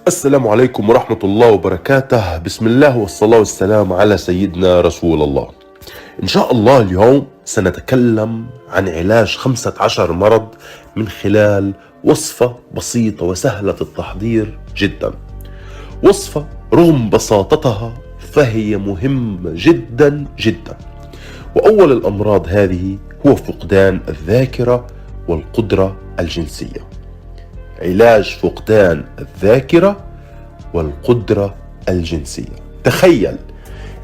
السلام عليكم ورحمة الله وبركاته. بسم الله والصلاة والسلام على سيدنا رسول الله. إن شاء الله اليوم سنتكلم عن علاج 15 مرض من خلال وصفة بسيطة وسهلة التحضير جدا. وصفة رغم بساطتها فهي مهمة جدا جدا. وأول الأمراض هذه هو فقدان الذاكرة والقدرة الجنسية. علاج فقدان الذاكرة والقدرة الجنسية. تخيل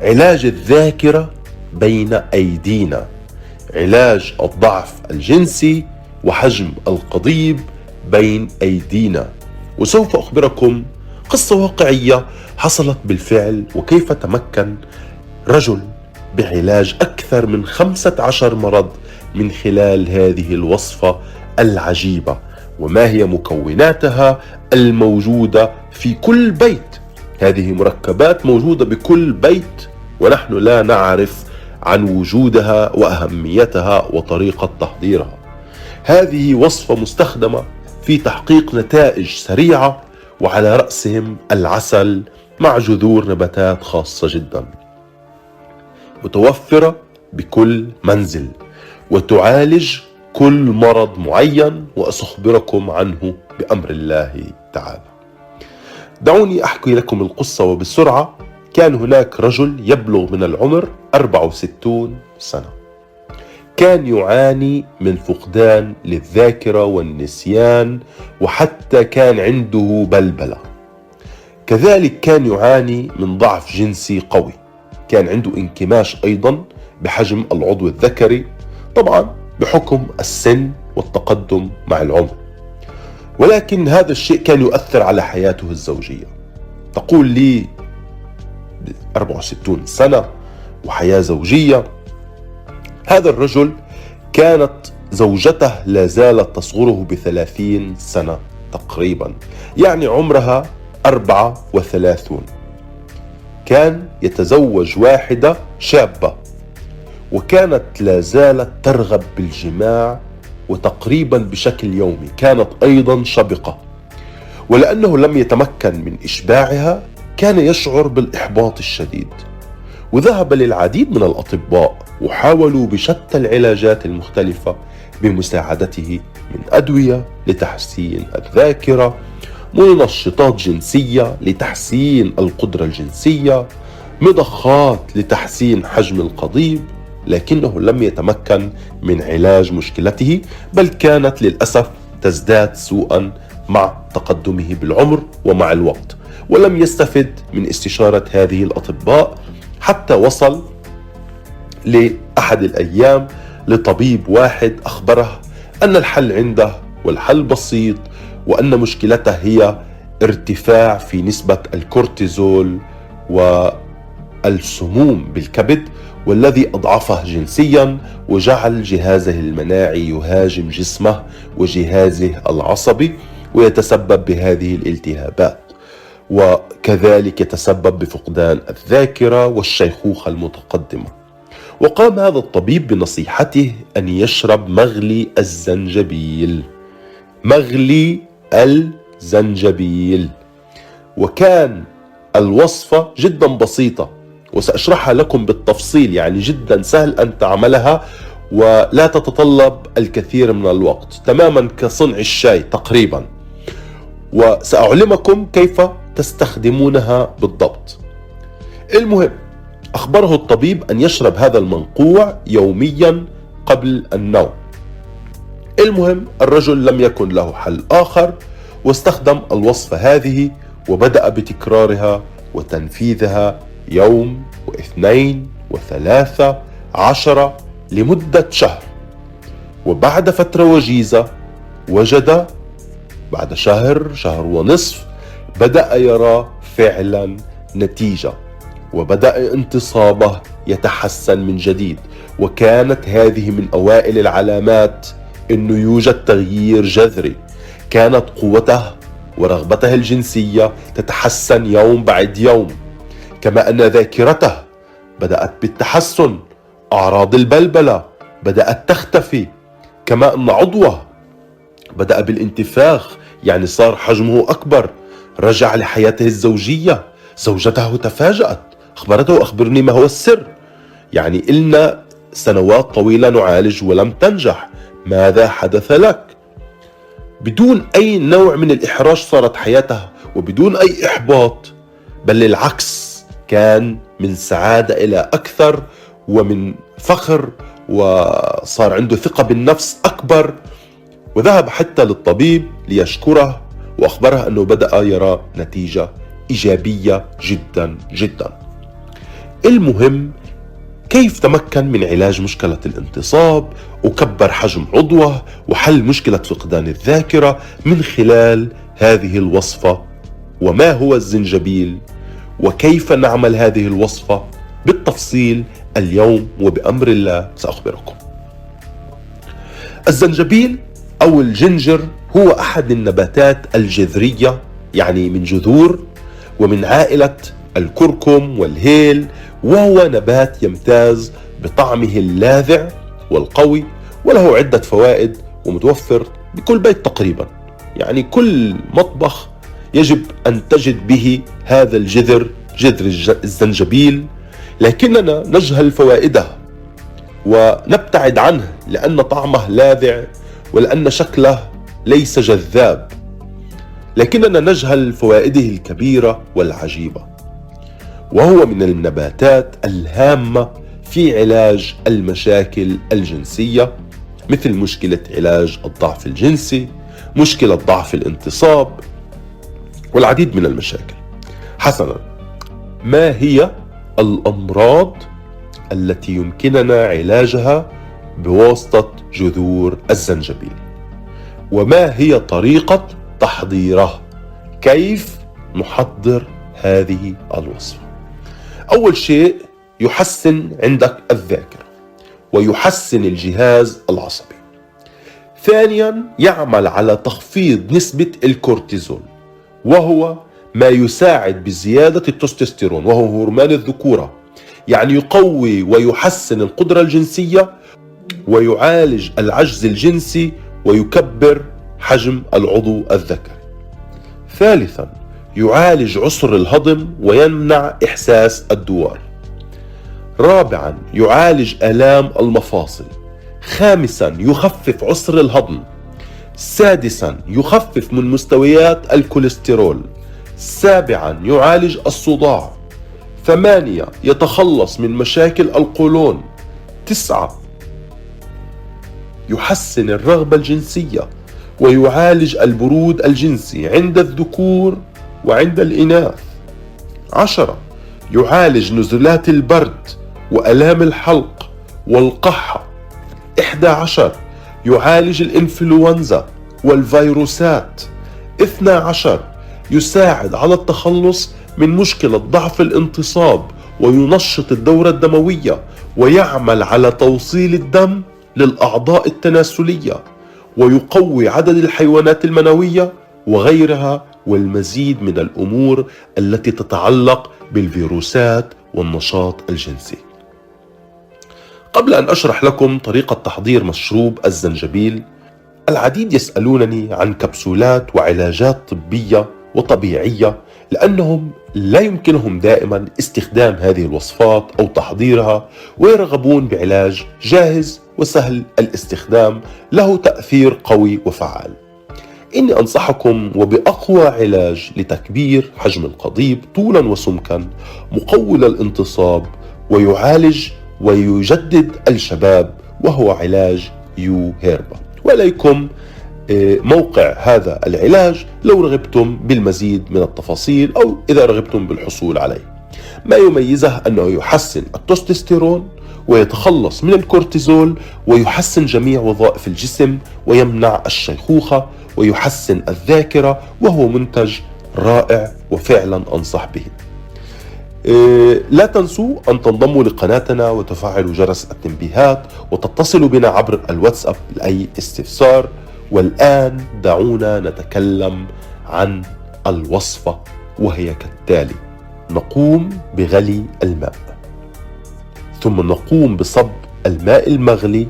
علاج الذاكرة بين أيدينا، علاج الضعف الجنسي وحجم القضيب بين أيدينا. وسوف أخبركم قصة واقعية حصلت بالفعل، وكيف تمكن رجل بعلاج أكثر من 15 مرض من خلال هذه الوصفة العجيبة، وما هي مكوناتها الموجودة في كل بيت. هذه مركبات موجودة بكل بيت ونحن لا نعرف عن وجودها وأهميتها وطريقة تحضيرها. هذه وصفة مستخدمة في تحقيق نتائج سريعة، وعلى رأسهم العسل مع جذور نباتات خاصة جدا، متوفرة بكل منزل وتعالج كل مرض معين، وأخبركم عنه بأمر الله تعالى. دعوني أحكي لكم القصة وبسرعة. كان هناك رجل يبلغ من العمر 64 سنة، كان يعاني من فقدان للذاكرة والنسيان، وحتى كان عنده بلبلة. كذلك كان يعاني من ضعف جنسي قوي، كان عنده انكماش أيضا بحجم العضو الذكري، طبعا بحكم السن والتقدم مع العمر. ولكن هذا الشيء كان يؤثر على حياته الزوجية. تقول لي 64 سنة وحياة زوجية. هذا الرجل كانت زوجته لا زالت تصغره ب30 سنة تقريبا، يعني عمرها 34. كان يتزوج واحدة شابة، وكانت لا زالت ترغب بالجماع وتقريبا بشكل يومي، كانت أيضا شبقة. ولأنه لم يتمكن من إشباعها كان يشعر بالإحباط الشديد، وذهب للعديد من الأطباء وحاولوا بشتى العلاجات المختلفة بمساعدته، من أدوية لتحسين الذاكرة، منشطات جنسية لتحسين القدرة الجنسية، مضخات لتحسين حجم القضيب، لكنه لم يتمكن من علاج مشكلته، بل كانت للأسف تزداد سوءا مع تقدمه بالعمر ومع الوقت. ولم يستفد من استشارة هذه الأطباء، حتى وصل لأحد الأيام لطبيب واحد أخبره أن الحل عنده، والحل بسيط، وأن مشكلته هي ارتفاع في نسبة الكورتيزول والسموم بالكبد، والذي أضعفه جنسيا وجعل جهازه المناعي يهاجم جسمه وجهازه العصبي، ويتسبب بهذه الالتهابات، وكذلك يتسبب بفقدان الذاكرة والشيخوخة المتقدمة. وقام هذا الطبيب بنصيحته أن يشرب مغلي الزنجبيل. مغلي الزنجبيل. وكان الوصفة جدا بسيطة، وسأشرحها لكم بالتفصيل، يعني جدا سهل أن تعملها ولا تتطلب الكثير من الوقت، تماما كصنع الشاي تقريبا. وسأعلمكم كيف تستخدمونها بالضبط. المهم، أخبره الطبيب أن يشرب هذا المنقوع يوميا قبل النوم. المهم، الرجل لم يكن له حل آخر، واستخدم الوصفة هذه وبدأ بتكرارها وتنفيذها يوم واثنين وثلاثة 10 لمدة شهر. وبعد فترة وجيزة وجد بعد شهر ونصف بدأ يرى فعلا نتيجة، وبدأ انتصابه يتحسن من جديد. وكانت هذه من أوائل العلامات أنه يوجد تغيير جذري. كانت قوته ورغبته الجنسية تتحسن يوم بعد يوم، كما أن ذاكرته بدأت بالتحسن، أعراض البلبلة بدأت تختفي، كما أن عضوه بدأ بالانتفاخ، يعني صار حجمه أكبر، رجع لحياته الزوجية، زوجته تفاجأت، أخبرته أخبرني ما هو السر، يعني إلنا سنوات طويلة نعالج ولم تنجح، ماذا حدث لك؟ بدون أي نوع من الإحراج صارت حياته وبدون أي إحباط، بل العكس، كان من سعادة إلى أكثر ومن فخر، وصار عنده ثقة بالنفس أكبر، وذهب حتى للطبيب ليشكره وأخبره أنه بدأ يرى نتيجة إيجابية جدا جدا. المهم كيف تمكن من علاج مشكلة الانتصاب وكبر حجم عضوه وحل مشكلة فقدان الذاكرة من خلال هذه الوصفة. وما هو الزنجبيل وكيف نعمل هذه الوصفة بالتفصيل اليوم وبأمر الله سأخبركم. الزنجبيل أو الجنجر هو أحد النباتات الجذرية، يعني من جذور ومن عائلة الكركم والهيل، وهو نبات يمتاز بطعمه اللاذع والقوي، وله عدة فوائد ومتوفر بكل بيت تقريبا، يعني كل مطبخ يجب أن تجد به هذا الجذر، جذر الزنجبيل، لكننا نجهل فوائده ونبتعد عنه لأن طعمه لاذع ولأن شكله ليس جذاب، لكننا نجهل فوائده الكبيرة والعجيبة. وهو من النباتات الهامة في علاج المشاكل الجنسية، مثل مشكلة علاج الضعف الجنسي، مشكلة ضعف الانتصاب، والعديد من المشاكل. حسنا، ما هي الأمراض التي يمكننا علاجها بواسطة جذور الزنجبيل؟ وما هي طريقة تحضيره؟ كيف نحضر هذه الوصفة؟ أول شيء يحسن عندك الذاكرة ويحسن الجهاز العصبي. ثانيا يعمل على تخفيض نسبة الكورتيزول، وهو ما يساعد بزيادة التستوستيرون وهو هرمون الذكورة، يعني يقوي ويحسن القدرة الجنسية ويعالج العجز الجنسي ويكبر حجم العضو الذكري. ثالثا يعالج عسر الهضم ويمنع إحساس الدوار. رابعا يعالج آلام المفاصل. خامسا يخفف عسر الهضم. سادسا يخفف من مستويات الكوليسترول. سابعا يعالج الصداع. 8 يتخلص من مشاكل القولون. 9 يحسن الرغبة الجنسية ويعالج البرود الجنسي عند الذكور وعند الإناث. 10 يعالج نزلات البرد وآلام الحلق والقحة. 11 يعالج الإنفلونزا والفيروسات. 12 يساعد على التخلص من مشكلة ضعف الانتصاب وينشط الدورة الدموية ويعمل على توصيل الدم للأعضاء التناسلية ويقوي عدد الحيوانات المنوية وغيرها، والمزيد من الأمور التي تتعلق بالفيروسات والنشاط الجنسي. قبل أن أشرح لكم طريقة تحضير مشروب الزنجبيل، العديد يسألونني عن كبسولات وعلاجات طبية وطبيعية، لأنهم لا يمكنهم دائما استخدام هذه الوصفات أو تحضيرها، ويرغبون بعلاج جاهز وسهل الاستخدام له تأثير قوي وفعال. إني أنصحكم وبأقوى علاج لتكبير حجم القضيب طولا وسمكا، مقوي للانتصاب ويعالج ويجدد الشباب، وهو علاج يو هيربا. وإليكم موقع هذا العلاج لو رغبتم بالمزيد من التفاصيل أو إذا رغبتم بالحصول عليه. ما يميزه أنه يحسن التستوستيرون ويتخلص من الكورتيزول ويحسن جميع وظائف الجسم ويمنع الشيخوخة ويحسن الذاكرة، وهو منتج رائع وفعلا أنصح به. لا تنسوا أن تنضموا لقناتنا وتفعلوا جرس التنبيهات وتتصلوا بنا عبر الواتساب لأي استفسار. والآن دعونا نتكلم عن الوصفة، وهي كالتالي: نقوم بغلي الماء، ثم نقوم بصب الماء المغلي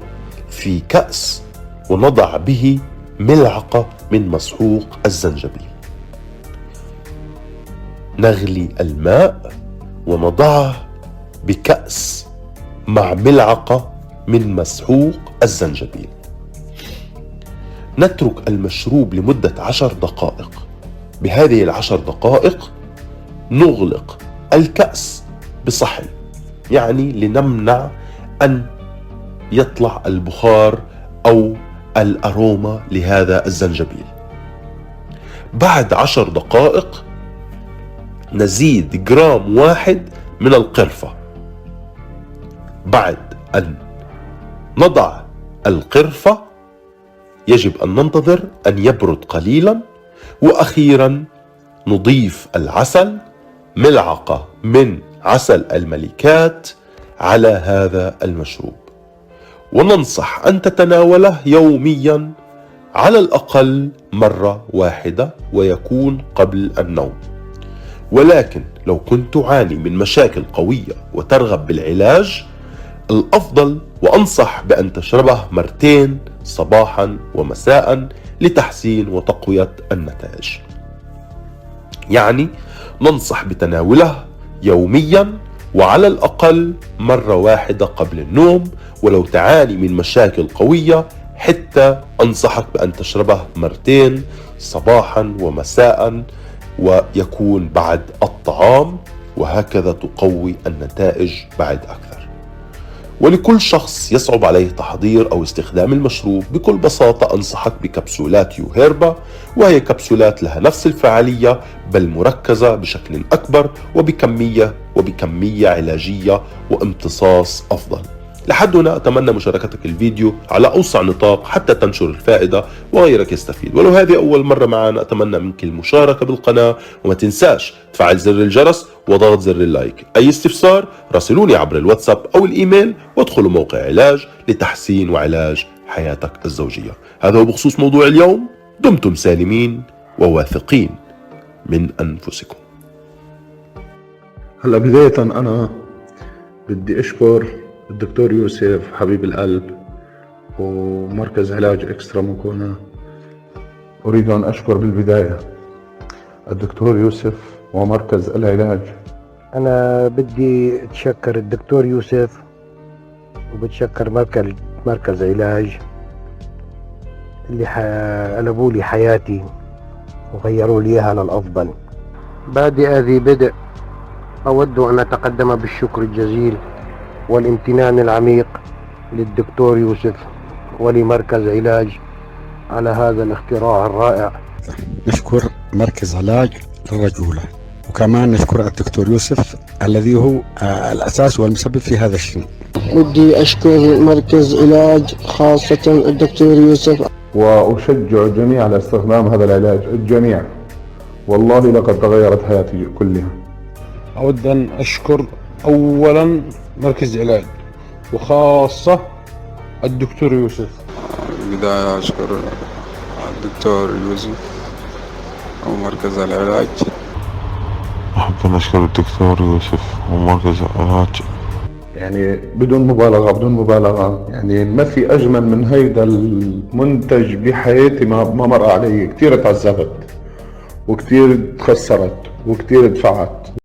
في كأس ونضع به ملعقة من مسحوق الزنجبيل. نغلي الماء ونضعه بكأس مع ملعقة من مسحوق الزنجبيل. نترك المشروب لمدة 10 دقائق. بهذه 10 دقائق نغلق الكأس بصحن، يعني لنمنع أن يطلع البخار أو الأروما لهذا الزنجبيل. بعد 10 دقائق نزيد 1 جرام من القرفة. بعد أن نضع القرفة يجب أن ننتظر أن يبرد قليلا، وأخيرا نضيف العسل، ملعقة من عسل الملكات على هذا المشروب، وننصح أن تتناوله يوميا على الأقل مرة واحدة، ويكون قبل النوم. ولكن لو كنت تعاني من مشاكل قوية وترغب بالعلاج، الأفضل وأنصح بأن تشربه 2 مرات صباحا ومساء لتحسين وتقوية النتائج. يعني ننصح بتناوله يوميا وعلى الأقل مرة واحدة قبل النوم. ولو تعاني من مشاكل قوية حتى أنصحك بأن تشربه 2 مرات صباحا ومساء، ويكون بعد الطعام، وهكذا تقوي النتائج بعد أكثر. ولكل شخص يصعب عليه تحضير أو استخدام المشروب، بكل بساطة أنصحك بكبسولات يوهيربا، وهي كبسولات لها نفس الفعالية بل مركزة بشكل أكبر وبكمية علاجية وامتصاص أفضل. لحد هنا أتمنى مشاركتك الفيديو على أوسع نطاق حتى تنشر الفائدة وغيرك يستفيد. ولو هذه أول مرة معنا أتمنى منك المشاركة بالقناة، وما تنساش تفعل زر الجرس وضغط زر اللايك. أي استفسار راسلوني عبر الواتساب أو الإيميل، وادخلوا موقع علاج لتحسين وعلاج حياتك الزوجية. هذا هو بخصوص موضوع اليوم. دمتم سالمين وواثقين من أنفسكم. هلا بداية أنا بدي أشكر الدكتور يوسف حبيب القلب ومركز علاج إكسترا موكونا. أريد أن أشكر بالبداية الدكتور يوسف ومركز العلاج. أنا بدي أتشكر الدكتور يوسف وبتشكر مركز علاج اللي قلبوا لي حياتي وغيروا لي إياها للأفضل. بادئ ذي بدء، أود أن أتقدم بالشكر الجزيل والامتنان العميق للدكتور يوسف ولمركز علاج على هذا الاختراع الرائع. نشكر مركز علاج للرجولة، وكمان نشكر الدكتور يوسف الذي هو الأساس والمسبب في هذا الشيء. بدي أشكر مركز علاج خاصة الدكتور يوسف، وأشجع الجميع على استخدام هذا العلاج، الجميع والله لقد تغيرت حياتي كلها. أود أن أشكر أولا مركز علاج وخاصة الدكتور يوسف. بداية أشكر الدكتور يوسف ومركز العلاج. أحب أن أشكر الدكتور يوسف ومركز العلاج. يعني بدون مبالغة يعني ما في أجمل من هيدا المنتج بحياتي. ما مر علي، كتير تعذبت وكتير تخسرت وكتير دفعت.